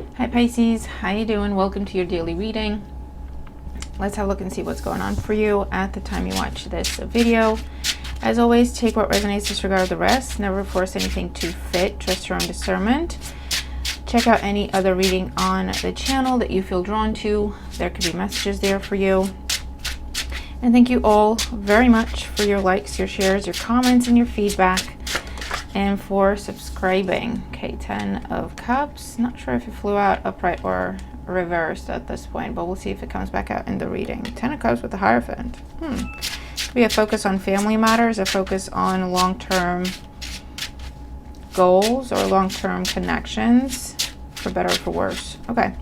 Hi Pisces, how you doing? Welcome to your daily reading. Let's have a look and see what's going on for you at the time you watch this video. As always, take what resonates, disregard the rest. Never force anything to fit. Trust your own discernment. Check out any other reading on the channel that you feel drawn to. There could be messages there for you. And thank you all very much for your likes, your shares, your comments, and your feedback. And for subscribing. Okay, 10 of Cups. Not sure if it flew out upright or reversed at this point, but we'll see if it comes back out in the reading. 10 of Cups with the Hierophant. Could be a focus on family matters, a focus on long-term goals or long-term connections, for better or for worse. Okay.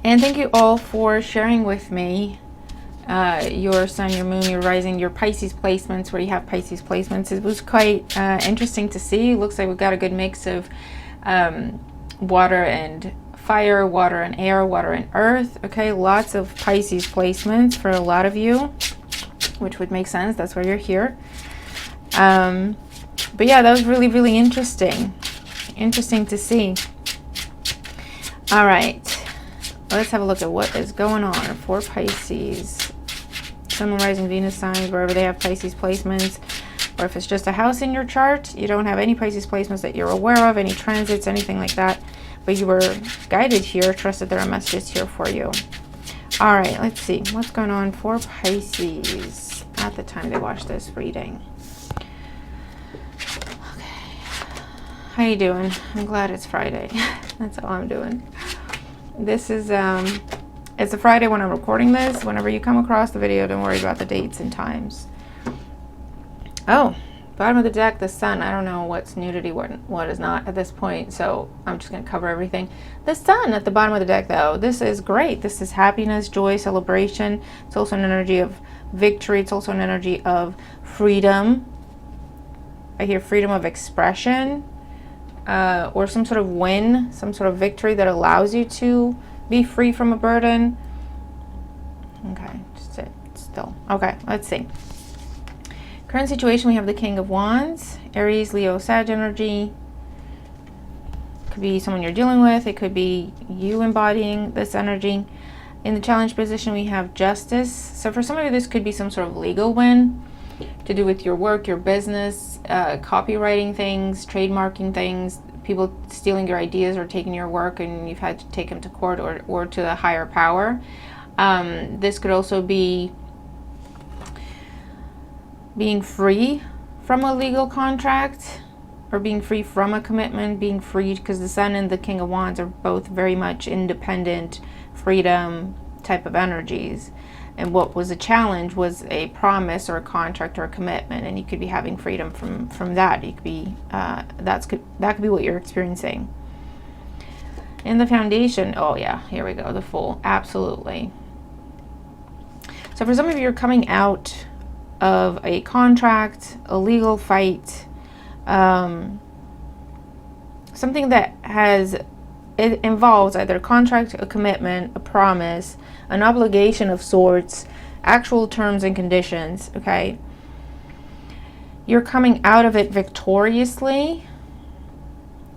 And thank you all for sharing with me your sun, your moon, your rising, your Pisces placements, where you have Pisces placements. It was quite interesting to see. It looks like we've got a good mix of water and fire, water and air, water and earth. Okay, lots of Pisces placements for a lot of you, which would make sense. That's why you're here. But yeah, that was really, really interesting. Interesting to see. All right. Let's have a look at what is going on for Pisces. Sun, Moon, Rising, Venus signs, wherever they have Pisces placements. Or if it's just a house in your chart, you don't have any Pisces placements that you're aware of, any transits, anything like that. But you were guided here, trust that there are messages here for you. All right, let's see. What's going on for Pisces at the time they watch this reading? Okay. How you doing? I'm glad it's Friday. That's all I'm doing. This is, it's a Friday when I'm recording this. Whenever you come across the video, don't worry about the dates and times. Oh, bottom of the deck, the sun. I don't know what's nudity, what is not at this point, so I'm just going to cover everything. The sun at the bottom of the deck, though, this is great. This is happiness, joy, celebration. It's also an energy of victory. It's also an energy of freedom. I hear freedom of expression. Or some sort of win, some sort of victory that allows you to be free from a burden. Okay, just sit still. Okay, let's see. Current situation, we have the King of Wands, Aries, Leo, Sag energy. Could be someone you're dealing with. It could be you embodying this energy. In the challenge position, we have Justice. So for some of you, this could be some sort of legal win to do with your work, your business, copywriting things, trademarking things, people stealing your ideas or taking your work and you've had to take them to court or to the higher power. This could also be being free from a legal contract or being free from a commitment, being free, because the Sun and the King of Wands are both very much independent, freedom type of energies. And what was a challenge was a promise or a contract or a commitment, and you could be having freedom from that. You could be that could be what you're experiencing. In the foundation, oh yeah, here we go, the Fool, absolutely. So for some of you, you're coming out of a contract, a legal fight, something that it involves either a contract, a commitment, a promise, an obligation of sorts, actual terms and conditions, okay? You're coming out of it victoriously.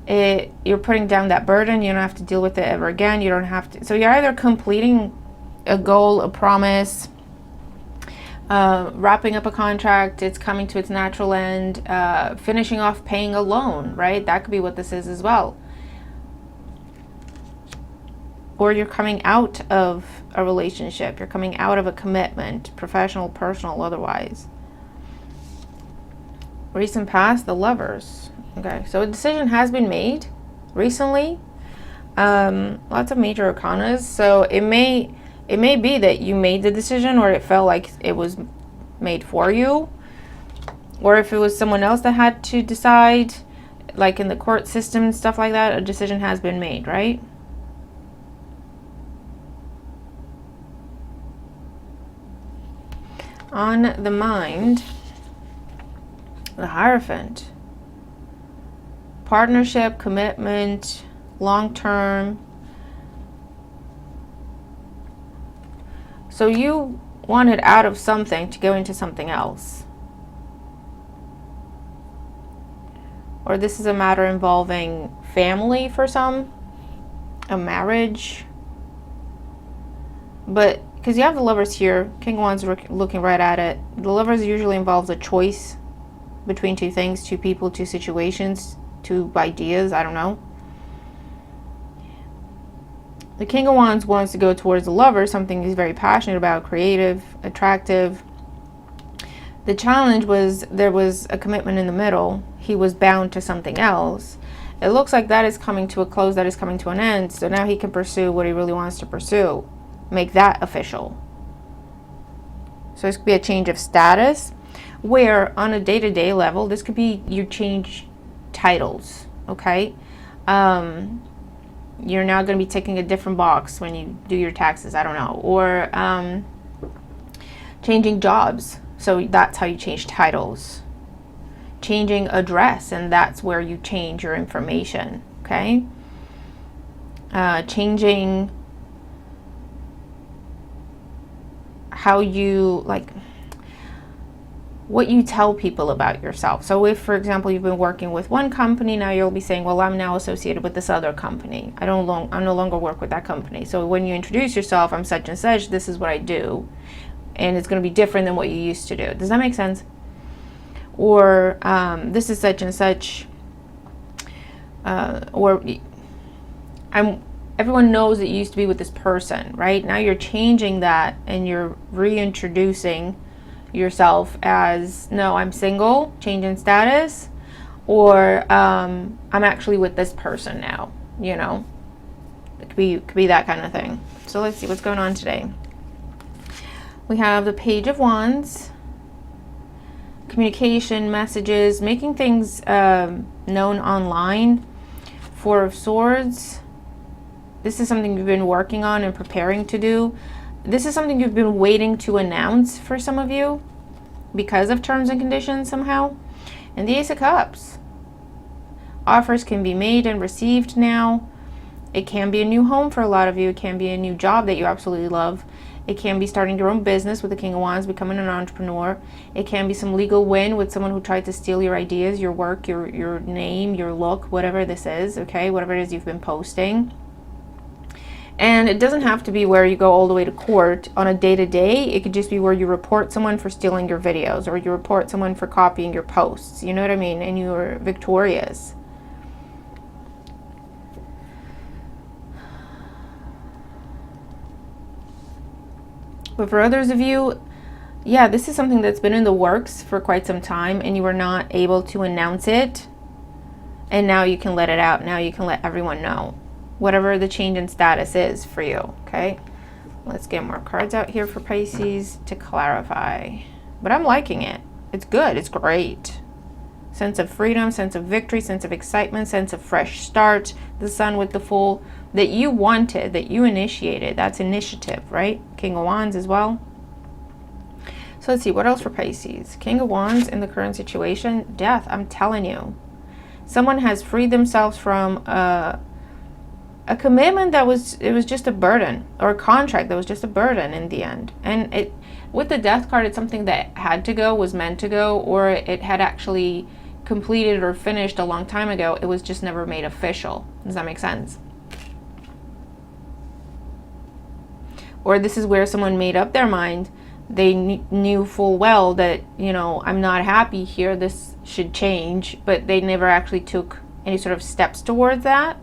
You're putting down that burden. You don't have to deal with it ever again. You don't have to. So you're either completing a goal, a promise, wrapping up a contract, it's coming to its natural end, finishing off paying a loan, right? That could be what this is as well. Or you're coming out of a relationship. You're coming out of a commitment, professional, personal, otherwise. Recent past, the Lovers. Okay, so a decision has been made recently. Lots of major arcanas. So it may be that you made the decision, or it felt like it was made for you. Or if it was someone else that had to decide, like in the court system and stuff like that, a decision has been made, right? On the mind, the Hierophant. Partnership, commitment, long-term. So you wanted out of something to go into something else. Or this is a matter involving family for some. a marriage. But because you have the Lovers here, King of Wands looking right at it. The Lovers usually involves a choice between two things, two people, two situations, two ideas, I don't know. The King of Wands wants to go towards the Lover, something he's very passionate about, creative, attractive. The challenge was there was a commitment in the middle. He was bound to something else. It looks like that is coming to a close, that is coming to an end. So now he can pursue what he really wants to pursue. Make that official. So this could be a change of status, where on a day-to-day level, this could be you change titles, okay? You're now going to be ticking a different box when you do your taxes, I don't know. Or changing jobs. So that's how you change titles. Changing address, and that's where you change your information, okay? Changing how you, like, what you tell people about yourself. So if, for example, you've been working with one company, now you'll be saying, well, I'm now associated with this other company. I no longer work with that company. So when you introduce yourself, I'm such and such, this is what I do. And it's going to be different than what you used to do. Does that make sense? Or this is such and such. Everyone knows that you used to be with this person, right? Now you're changing that and you're reintroducing yourself as, no, I'm single, changing status, or I'm actually with this person now, you know? It could be that kind of thing. So let's see what's going on today. We have the Page of Wands, communication, messages, making things known online. Four of Swords. This is something you've been working on and preparing to do. This is something you've been waiting to announce for some of you because of terms and conditions somehow. And the Ace of Cups. Offers can be made and received now. It can be a new home for a lot of you. It can be a new job that you absolutely love. It can be starting your own business with the King of Wands, becoming an entrepreneur. It can be some legal win with someone who tried to steal your ideas, your work, your name, your look, whatever this is, okay? Whatever it is you've been posting. And it doesn't have to be where you go all the way to court on a day-to-day. It could just be where you report someone for stealing your videos, or you report someone for copying your posts. You know what I mean? And you're victorious. But for others of you, yeah, this is something that's been in the works for quite some time and you were not able to announce it. And now you can let it out. Now you can let everyone know. Whatever the change in status is for you, okay? Let's get more cards out here for Pisces to clarify. But I'm liking it. It's good. It's great. Sense of freedom, sense of victory, sense of excitement, sense of fresh start. The Sun with the Fool that you wanted, that you initiated. That's initiative, right? King of Wands as well. So let's see, what else for Pisces? King of Wands in the current situation. Death, I'm telling you. Someone has freed themselves from a commitment that was just a burden, or a contract that was just a burden in the end. And it, with the Death card, it's something that had to go, was meant to go, or it had actually completed or finished a long time ago. It was just never made official. Does that make sense? Or this is where someone made up their mind. They knew full well that, you know, I'm not happy here, this should change, but they never actually took any sort of steps towards that.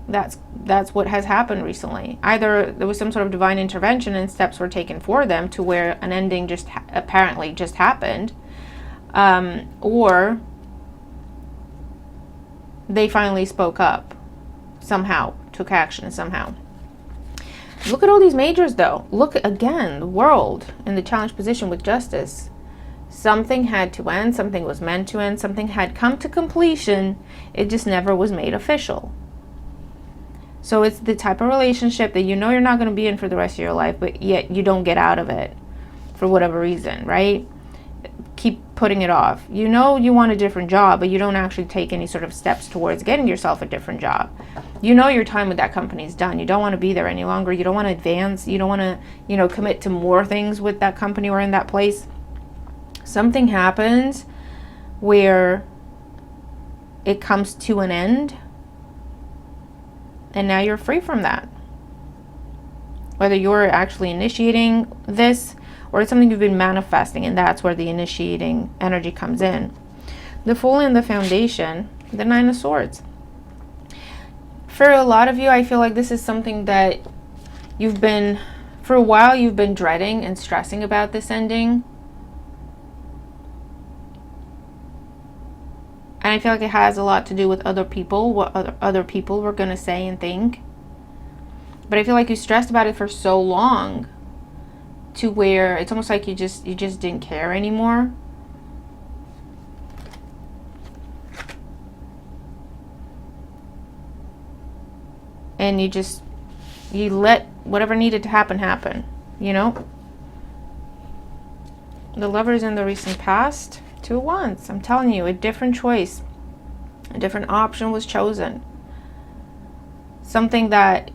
That's what has happened recently. Either there was some sort of divine intervention and steps were taken for them to where an ending just apparently just happened, or they finally spoke up somehow, took action somehow. Look at all these majors though. Look again, the World in the challenge position with Justice. Something had to end, something was meant to end, something had come to completion, it just never was made official. So it's the type of relationship that you know you're not going to be in for the rest of your life, but yet you don't get out of it for whatever reason, right? Keep putting it off. You know you want a different job, but you don't actually take any sort of steps towards getting yourself a different job. You know your time with that company is done. You don't want to be there any longer. You don't want to advance. You don't want to, you know, commit to more things with that company or in that place. Something happens where it comes to an end. And now you're free from that. Whether you're actually initiating this or it's something you've been manifesting, and that's where the initiating energy comes in. The Fool and the Foundation, the Nine of Swords. For a lot of you, I feel like this is something that you've been, for a while, you've been dreading and stressing about this ending. And I feel like it has a lot to do with other people, what other people were going to say and think. But I feel like you stressed about it for so long to where it's almost like you just didn't care anymore. And you let whatever needed to happen, you know? The Lovers in the recent past, 2 of Wands. I'm telling you, a different choice, a different option was chosen. Something that,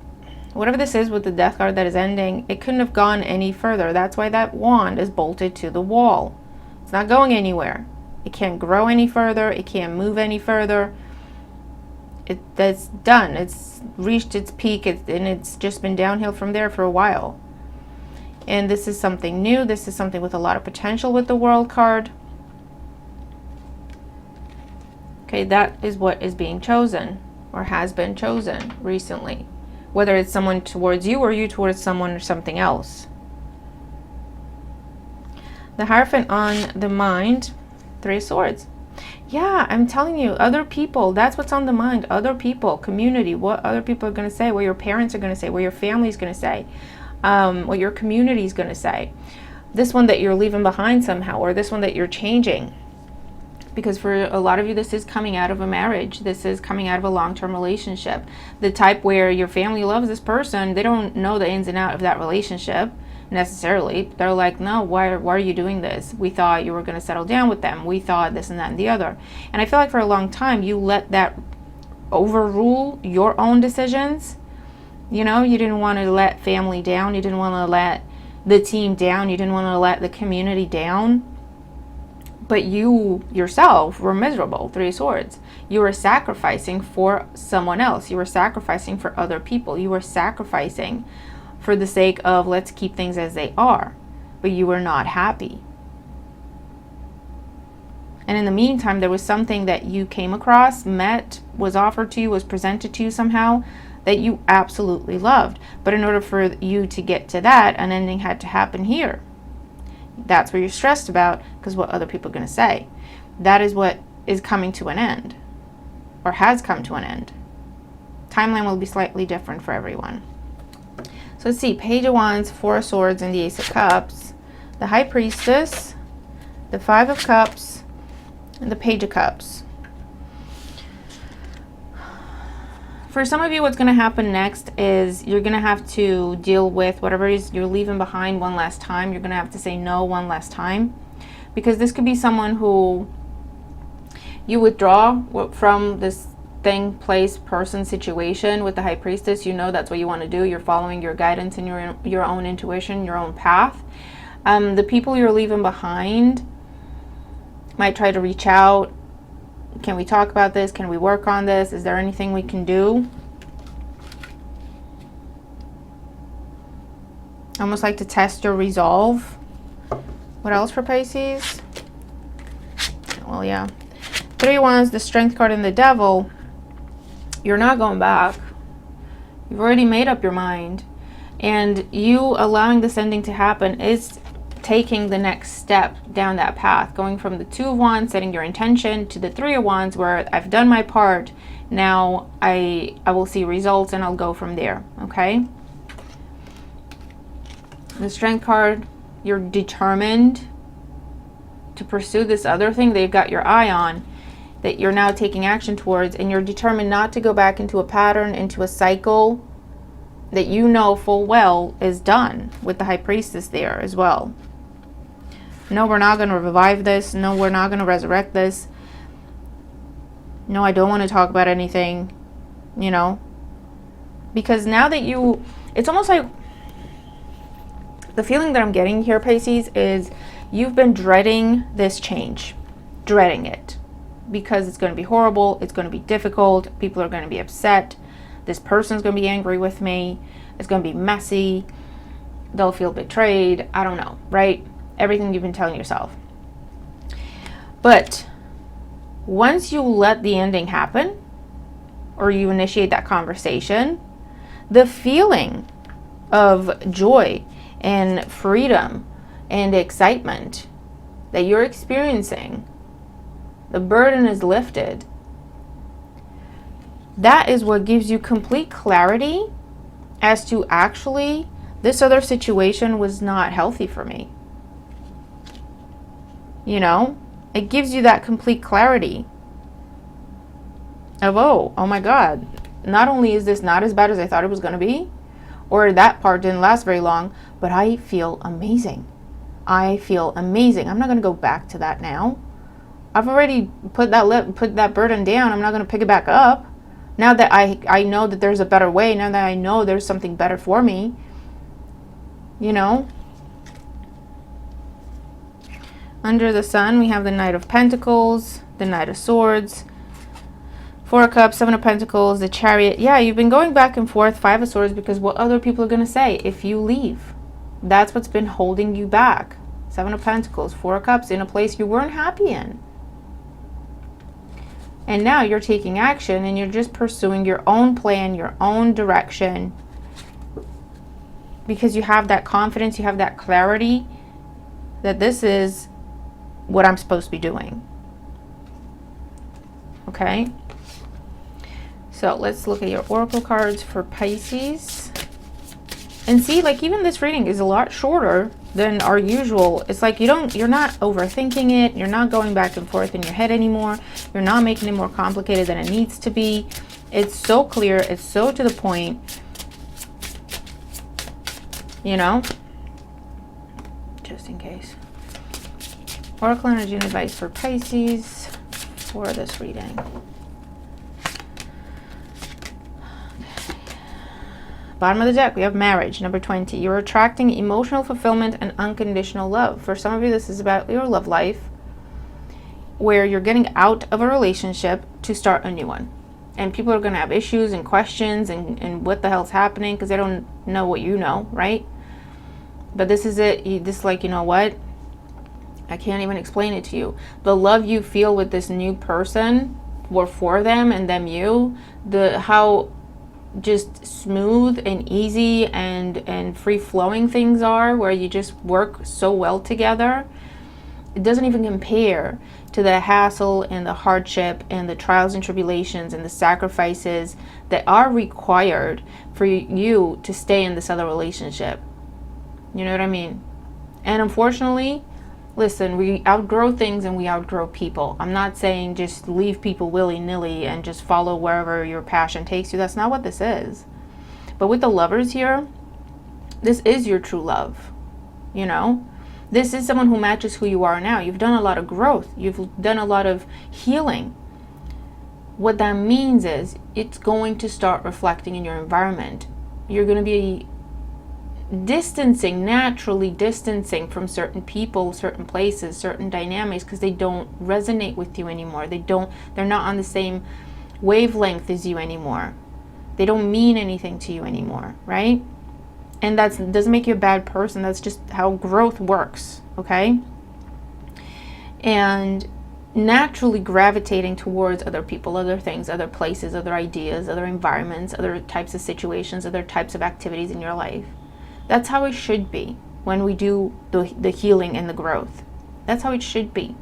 whatever this is with the Death card that is ending, it couldn't have gone any further. That's why that wand is bolted to the wall. It's not going anywhere. It can't grow any further. It can't move any further. That's done. It's reached its peak, and it's just been downhill from there for a while. And this is something new. This is something with a lot of potential with the World card. Okay, that is what is being chosen or has been chosen recently. Whether it's someone towards you or you towards someone or something else. The Hierophant on the mind, 3 of Swords. Yeah, I'm telling you, other people, that's what's on the mind. Other people, community, what other people are going to say, what your parents are going to say, what your family is going to say, what your community is going to say. This one that you're leaving behind somehow, or this one that you're changing. Because for a lot of you, this is coming out of a marriage. This is coming out of a long-term relationship. The type where your family loves this person. They don't know the ins and outs of that relationship necessarily. They're like, no, why are you doing this? We thought you were going to settle down with them. We thought this and that and the other. And I feel like for a long time, you let that overrule your own decisions. You know, you didn't want to let family down. You didn't want to let the team down. You didn't want to let the community down. But you yourself were miserable, 3 of Swords. You were sacrificing for someone else. You were sacrificing for other people. You were sacrificing for the sake of let's keep things as they are. But you were not happy. And in the meantime, there was something that you came across, met, was offered to you, was presented to you somehow that you absolutely loved. But in order for you to get to that, an ending had to happen here. That's what you're stressed about, because what other people are going to say. That is what is coming to an end, or has come to an end. Timeline will be slightly different for everyone. So let's see, Page of Wands, 4 of Swords, and the Ace of Cups. The High Priestess, the 5 of Cups, and the Page of Cups. For some of you, what's going to happen next is you're going to have to deal with whatever is you're leaving behind one last time. You're going to have to say no one last time. Because this could be someone who you withdraw from this thing, place, person, situation with the High Priestess. You know that's what you want to do. You're following your guidance and your own intuition, your own path. The people you're leaving behind might try to reach out. Can we talk about this? Can we work on this? Is there anything we can do? Almost like to test your resolve. What else for Pisces? Well, yeah. 3 of Wands, the Strength card, and the Devil. You're not going back. You've already made up your mind. And you allowing this ending to happen is taking the next step down that path, going from the 2 of Wands, setting your intention, to the 3 of Wands, where I've done my part. Now I will see results and I'll go from there. Okay. The Strength card, you're determined to pursue this other thing they've got your eye on, that you're now taking action towards, and you're determined not to go back into a pattern, into a cycle that you know full well is done, with the High Priestess there as well. No, we're not going to revive this. No, we're not going to resurrect this. No, I don't want to talk about anything, you know. Because now that it's almost like the feeling that I'm getting here, Pisces, is you've been dreading this change. Dreading it. Because it's going to be horrible. It's going to be difficult. People are going to be upset. This person's going to be angry with me. It's going to be messy. They'll feel betrayed. I don't know, right? Everything you've been telling yourself. But once you let the ending happen, or you initiate that conversation, the feeling of joy and freedom and excitement that you're experiencing, the burden is lifted. That is what gives you complete clarity as to actually, this other situation was not healthy for me. You know, it gives you that complete clarity of, oh my God, not only is this not as bad as I thought it was going to be, or that part didn't last very long, but I feel amazing. I feel amazing. I'm not going to go back to that now. I've already put that burden down. I'm not going to pick it back up. Now that I know that there's a better way, now that I know there's something better for me, you know. Under the sun, we have the Knight of Pentacles, the Knight of Swords, Four of Cups, Seven of Pentacles, the Chariot. Yeah, you've been going back and forth, Five of Swords, because what other people are going to say if you leave. That's what's been holding you back. Seven of Pentacles, Four of Cups, in a place you weren't happy in. And now you're taking action and you're just pursuing your own plan, your own direction. Because you have that confidence, you have that clarity that this is what I'm supposed to be doing. Okay? So let's look at your oracle cards for Pisces. And see, like, even this reading is a lot shorter than our usual. It's like you're not overthinking it. You're not going back and forth in your head anymore. You're not making it more complicated than it needs to be. It's so clear. It's so to the point. You know? Just in case. Oracle energy and advice for Pisces for this reading. Bottom of the deck, we have marriage, number 20. You're attracting emotional fulfillment and unconditional love. For some of you, this is about your love life, where you're getting out of a relationship to start a new one. And people are going to have issues and questions and what the hell's happening because they don't know what you know, right? But this is it. This, like, you know what? I can't even explain it to you. The love you feel with this new person, or for them and them you, how just smooth and easy and free-flowing things are, where you just work so well together. It doesn't even compare to the hassle and the hardship and the trials and tribulations and the sacrifices that are required for you to stay in this other relationship. You know what I mean? And unfortunately, listen, we outgrow things and we outgrow people. I'm not saying just leave people willy-nilly and just follow wherever your passion takes you. That's not what this is. But with the lovers here, this is your true love. You know? This is someone who matches who you are now. You've done a lot of growth. You've done a lot of healing. What that means is it's going to start reflecting in your environment. You're going to be naturally distancing from certain people, certain places, certain dynamics, because they don't resonate with you anymore. They're not on the same wavelength as you anymore. They don't mean anything to you anymore, right? And that doesn't make you a bad person. That's just how growth works, okay? And naturally gravitating towards other people, other things, other places, other ideas, other environments, other types of situations, other types of activities in your life. That's how it should be when we do the healing and the growth. That's how it should be.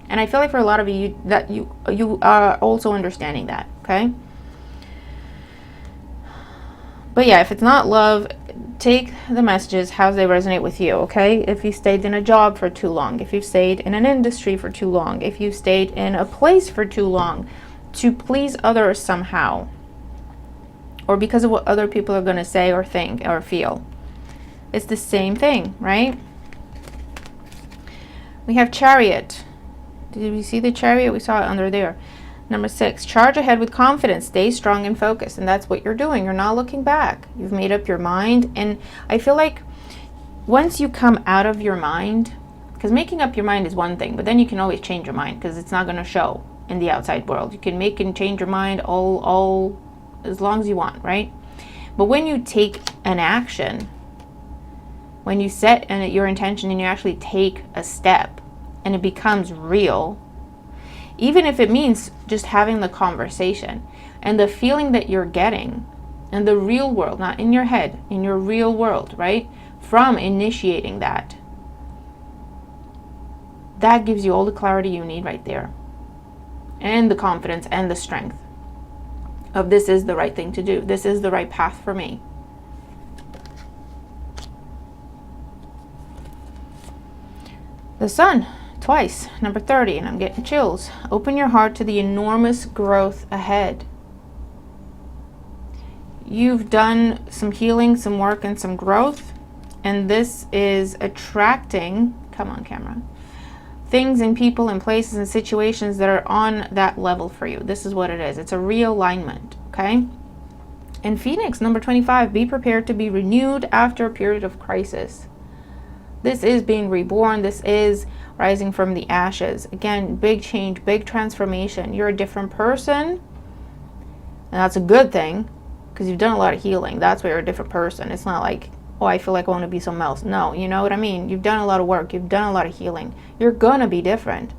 And I feel like for a lot of you, that you are also understanding that, okay? But yeah, if it's not love, take the messages, how they resonate with you, okay? If you stayed in a job for too long, if you've stayed in an industry for too long, if you've stayed in a place for too long to please others somehow, or because of what other people are going to say or think or feel. It's the same thing, right? We have Chariot. Did we see the Chariot? We saw it under there. Number 6, charge ahead with confidence. Stay strong and focused. And that's what you're doing. You're not looking back. You've made up your mind. And I feel like once you come out of your mind, because making up your mind is one thing, but then you can always change your mind because it's not going to show in the outside world. You can make and change your mind all as long as you want, right? But when you take an action, when you set your intention and you actually take a step and it becomes real, even if it means just having the conversation and the feeling that you're getting in the real world, not in your head, in your real world, right? From initiating that gives you all the clarity you need right there, and the confidence and the strength of this is the right thing to do. This is the right path for me. The Sun, twice, number 30, and I'm getting chills. Open your heart to the enormous growth ahead. You've done some healing, some work, and some growth, and this is attracting, come on camera, things and people and places and situations that are on that level for you. This is what it is. It's a realignment, okay? And Phoenix, number 25, be prepared to be renewed after a period of crisis. This is being reborn. This is rising from the ashes. Again, big change, big transformation. You're a different person, and that's a good thing because you've done a lot of healing. That's why you're a different person. It's not like, oh, I feel like I want to be something else. No, you know what I mean? You've done a lot of work. You've done a lot of healing. You're going to be different.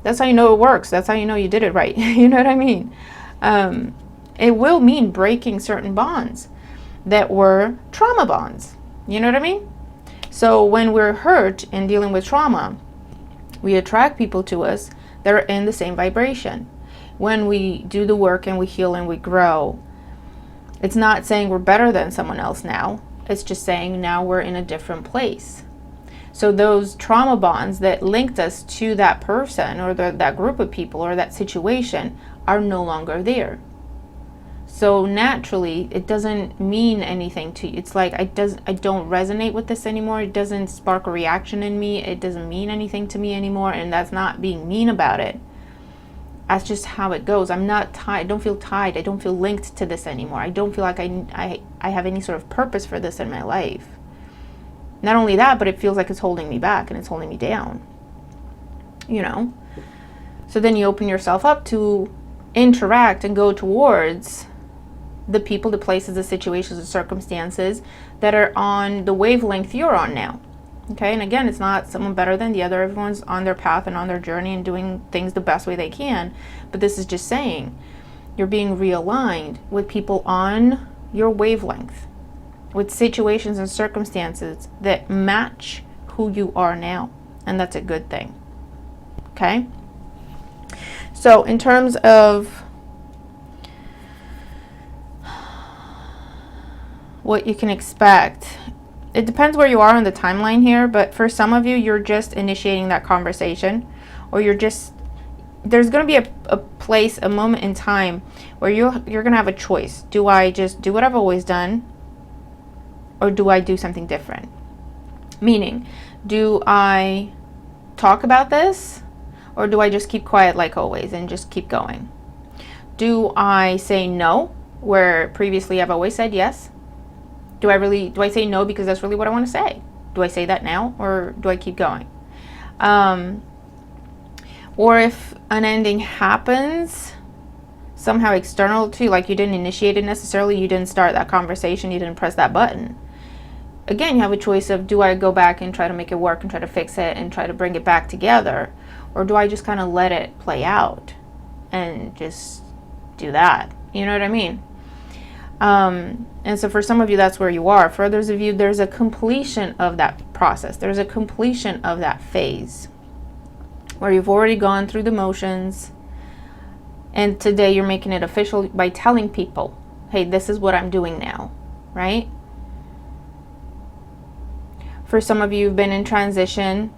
That's how you know it works. That's how you know you did it right. You know what I mean? It will mean breaking certain bonds that were trauma bonds. You know what I mean? So when we're hurt and dealing with trauma, we attract people to us that are in the same vibration. When we do the work and we heal and we grow, it's not saying we're better than someone else now. It's just saying now we're in a different place. So those trauma bonds that linked us to that person or that group of people or that situation are no longer there. So naturally, it doesn't mean anything to you. It's like, I don't resonate with this anymore. It doesn't spark a reaction in me. It doesn't mean anything to me anymore. And that's not being mean about it. That's just how it goes. I'm not tied. I don't feel tied. I don't feel linked to this anymore. I don't feel like I have any sort of purpose for this in my life. Not only that, but it feels like it's holding me back and it's holding me down. You know? So then you open yourself up to interact and go towards the people, the places, the situations, the circumstances that are on the wavelength you're on now. Okay, and again, it's not someone better than the other. Everyone's on their path and on their journey and doing things the best way they can. But this is just saying you're being realigned with people on your wavelength, with situations and circumstances that match who you are now. And that's a good thing. Okay? So in terms of what you can expect, it depends where you are on the timeline here, but for some of you, you're just initiating that conversation, or there's going to be a place, a moment in time where you're going to have a choice. Do I just do what I've always done, or do I do something different? Meaning, do I talk about this, or do I just keep quiet like always and just keep going? Do I say no, where previously I've always said yes? Do I say no because that's really what I want to say? Do I say that now, or do I keep going? Or if an ending happens somehow external to you, like you didn't initiate it necessarily, you didn't start that conversation, you didn't press that button. Again, you have a choice of, do I go back and try to make it work and try to fix it and try to bring it back together? Or do I just kind of let it play out and just do that? You know what I mean? And so for some of you, that's where you are. For others of you, there's a completion of that process. There's a completion of that phase where you've already gone through the motions. And today you're making it official by telling people, hey, this is what I'm doing now, right? For some of you, you've been in transition,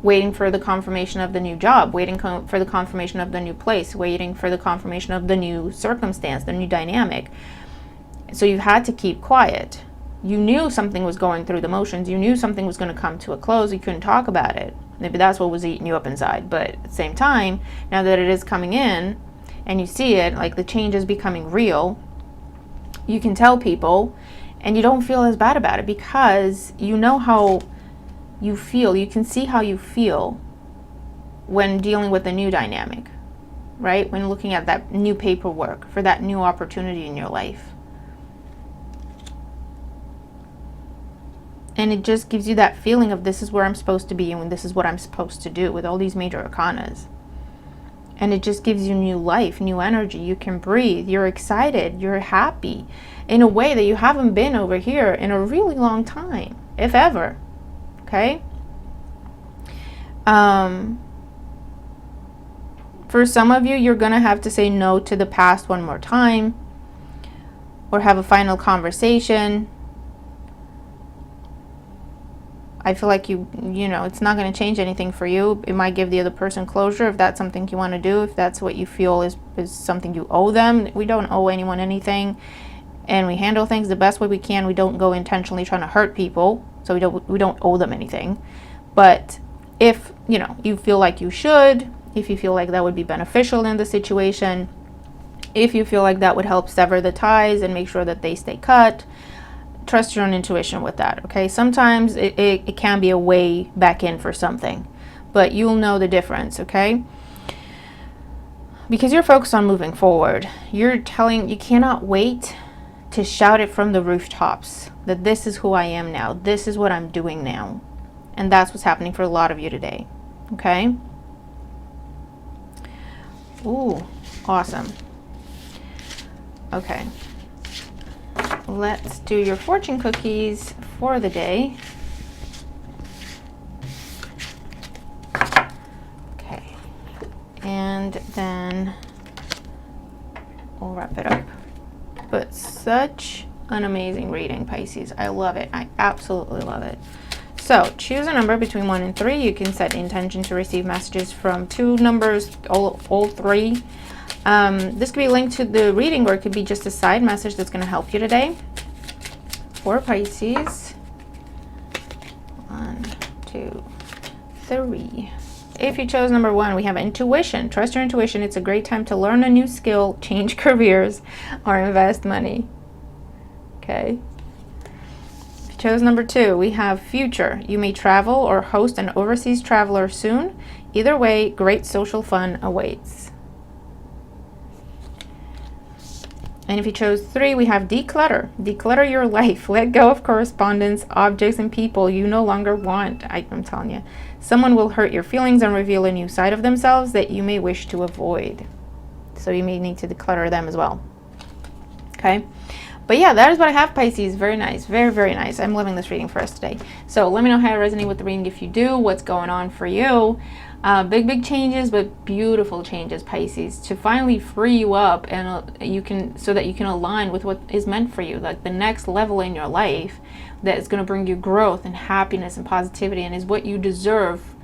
waiting for the confirmation of the new job, waiting for the confirmation of the new place, waiting for the confirmation of the new circumstance, the new dynamic. So you've had to keep quiet. You knew something was going through the motions. You knew something was going to come to a close. You couldn't talk about it. Maybe that's what was eating you up inside. But at the same time, now that it is coming in and you see it, like the change is becoming real, you can tell people and you don't feel as bad about it because you know how you feel. You can see how you feel when dealing with the new dynamic, right? When looking at that new paperwork for that new opportunity in your life. And it just gives you that feeling of this is where I'm supposed to be and this is what I'm supposed to do with all these major arcanas. And it just gives you new life, new energy. You can breathe. You're excited. You're happy in a way that you haven't been over here in a really long time, if ever. Okay? For some of you, you're going to have to say no to the past one more time or have a final conversation. I feel like you know, it's not going to change anything for you. It might give the other person closure if that's something you want to do, if that's what you feel is something you owe them. We don't owe anyone anything, and we handle things the best way we can. We don't go intentionally trying to hurt people, so we don't owe them anything. But if, you know, you feel like you should, if you feel like that would be beneficial in the situation, if you feel like that would help sever the ties and make sure that they stay cut, trust your own intuition with that, okay? Sometimes it can be a way back in for something, but you'll know the difference, okay? Because you're focused on moving forward. You cannot wait to shout it from the rooftops that this is who I am now. This is what I'm doing now. And that's what's happening for a lot of you today, okay? Ooh, awesome. Okay. Let's do your fortune cookies for the day. Okay. And then we'll wrap it up. But such an amazing reading, Pisces. I love it. I absolutely love it. So choose a number between 1 and 3. You can set the intention to receive messages from 2 numbers, all 3. This could be linked to the reading, or it could be just a side message that's going to help you today. For Pisces. 1, 2, 3. If you chose number 1, we have intuition. Trust your intuition. It's a great time to learn a new skill, change careers, or invest money. Okay. If you chose number 2, we have future. You may travel or host an overseas traveler soon. Either way, great social fun awaits. And if you chose 3, we have declutter. Declutter your life. Let go of correspondence, objects, and people you no longer want. I'm telling you. Someone will hurt your feelings and reveal a new side of themselves that you may wish to avoid. So you may need to declutter them as well. Okay? But yeah, that is what I have, Pisces. Very nice. Very, very nice. I'm loving this reading for us today. So let me know how it resonates with the reading if you do. What's going on for you? Big changes, but beautiful changes, Pisces, to finally free you up and so that you can align with what is meant for you, like the next level in your life that is going to bring you growth and happiness and positivity and is what you deserve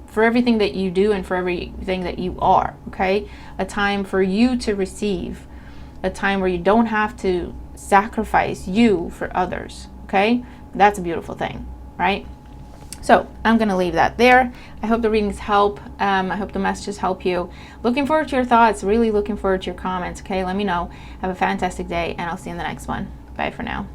for everything that you do and for everything that you are. Okay, a time for you to receive, a time where you don't have to sacrifice you for others. Okay, that's a beautiful thing, right? So I'm going to leave that there. I hope the readings help. I hope the messages help you. Looking forward to your thoughts. Really looking forward to your comments. Okay, let me know. Have a fantastic day, and I'll see you in the next one. Bye for now.